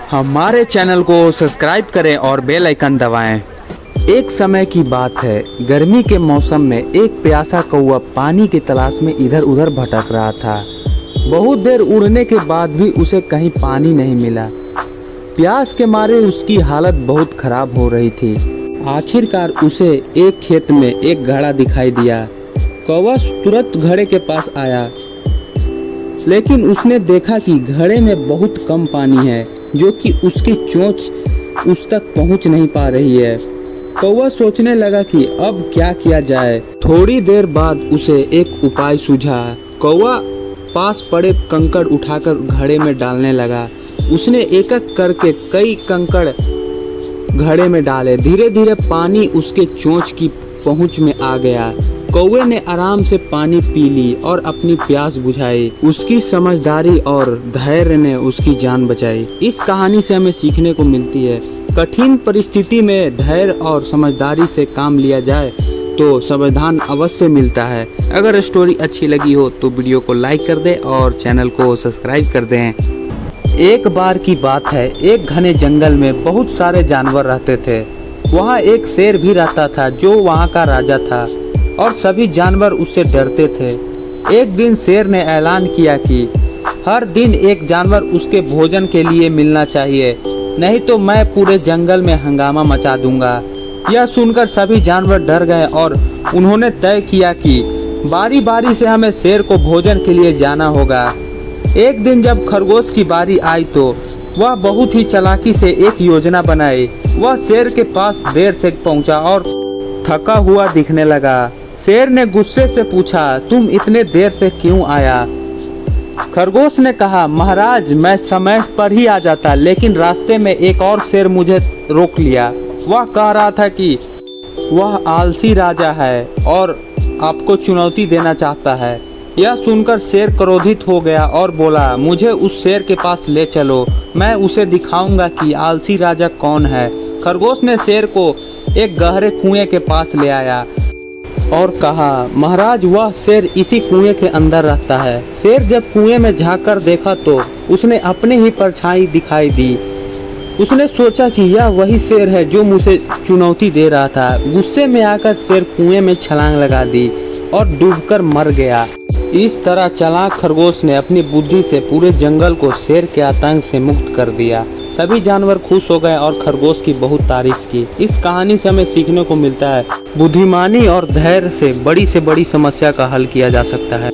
हमारे चैनल को सब्सक्राइब करें और बेल आइकन दबाएं। एक समय की बात है, गर्मी के मौसम में एक प्यासा कौवा पानी की तलाश में इधर उधर भटक रहा था। बहुत देर उड़ने के बाद भी उसे कहीं पानी नहीं मिला। प्यास के मारे उसकी हालत बहुत खराब हो रही थी। आखिरकार उसे एक खेत में एक घड़ा दिखाई दिया। कौवा तुरंत घड़े के पास आया, लेकिन उसने देखा कि घड़े में बहुत कम पानी है, जो कि उसकी चोंच उस तक पहुंच नहीं पा रही है। कौवा सोचने लगा कि अब क्या किया जाए। थोड़ी देर बाद उसे एक उपाय सूझा। कौवा पास पड़े कंकड़ उठाकर घड़े में डालने लगा। उसने एक एक करके कई कंकड़ घड़े में डाले। धीरे धीरे पानी उसके चोंच की पहुंच में आ गया। कौवे ने आराम से पानी पी ली और अपनी प्यास बुझाई। उसकी समझदारी और धैर्य ने उसकी जान बचाई। इस कहानी से हमें सीखने को मिलती है, कठिन परिस्थिति में धैर्य और समझदारी से काम लिया जाए तो समाधान अवश्य मिलता है। अगर स्टोरी अच्छी लगी हो तो वीडियो को लाइक कर दें और चैनल को सब्सक्राइब कर दें। एक बार की बात है, एक घने जंगल में बहुत सारे जानवर रहते थे। वहाँ एक शेर भी रहता था जो वहाँ का राजा था और सभी जानवर उससे डरते थे। एक दिन शेर ने ऐलान किया कि हर दिन एक जानवर उसके भोजन के लिए मिलना चाहिए, नहीं तो मैं पूरे जंगल में हंगामा मचा दूंगा। यह सुनकर सभी जानवर डर गए और उन्होंने तय किया कि बारी बारी से हमें शेर को भोजन के लिए जाना होगा। एक दिन जब खरगोश की बारी आई तो वह बहुत ही चालाकी से एक योजना बनाई। वह शेर के पास देर से पहुंचा और थका हुआ दिखने लगा। शेर ने गुस्से से पूछा, तुम इतने देर से क्यों आया? खरगोश ने कहा, महाराज मैं समय पर ही आ जाता, लेकिन रास्ते में एक और शेर मुझे रोक लिया। वह कह रहा था कि वह आलसी राजा है और आपको चुनौती देना चाहता है। यह सुनकर शेर क्रोधित हो गया और बोला, मुझे उस शेर के पास ले चलो, मैं उसे दिखाऊंगा कि आलसी राजा कौन है। खरगोश ने शेर को एक गहरे कुएं के पास ले आया और कहा, महाराज वह शेर इसी कुएं के अंदर रहता है। शेर जब कुएं में झांककर देखा तो उसने अपनी ही परछाई दिखाई दी। उसने सोचा कि यह वही शेर है जो मुझे चुनौती दे रहा था। गुस्से में आकर शेर कुएं में छलांग लगा दी और डूबकर मर गया। इस तरह चालाक खरगोश ने अपनी बुद्धि से पूरे जंगल को शेर के आतंक से मुक्त कर दिया। सभी जानवर खुश हो गए और खरगोश की बहुत तारीफ की। इस कहानी से हमें सीखने को मिलता है, बुद्धिमानी और धैर्य से बड़ी समस्या का हल किया जा सकता है।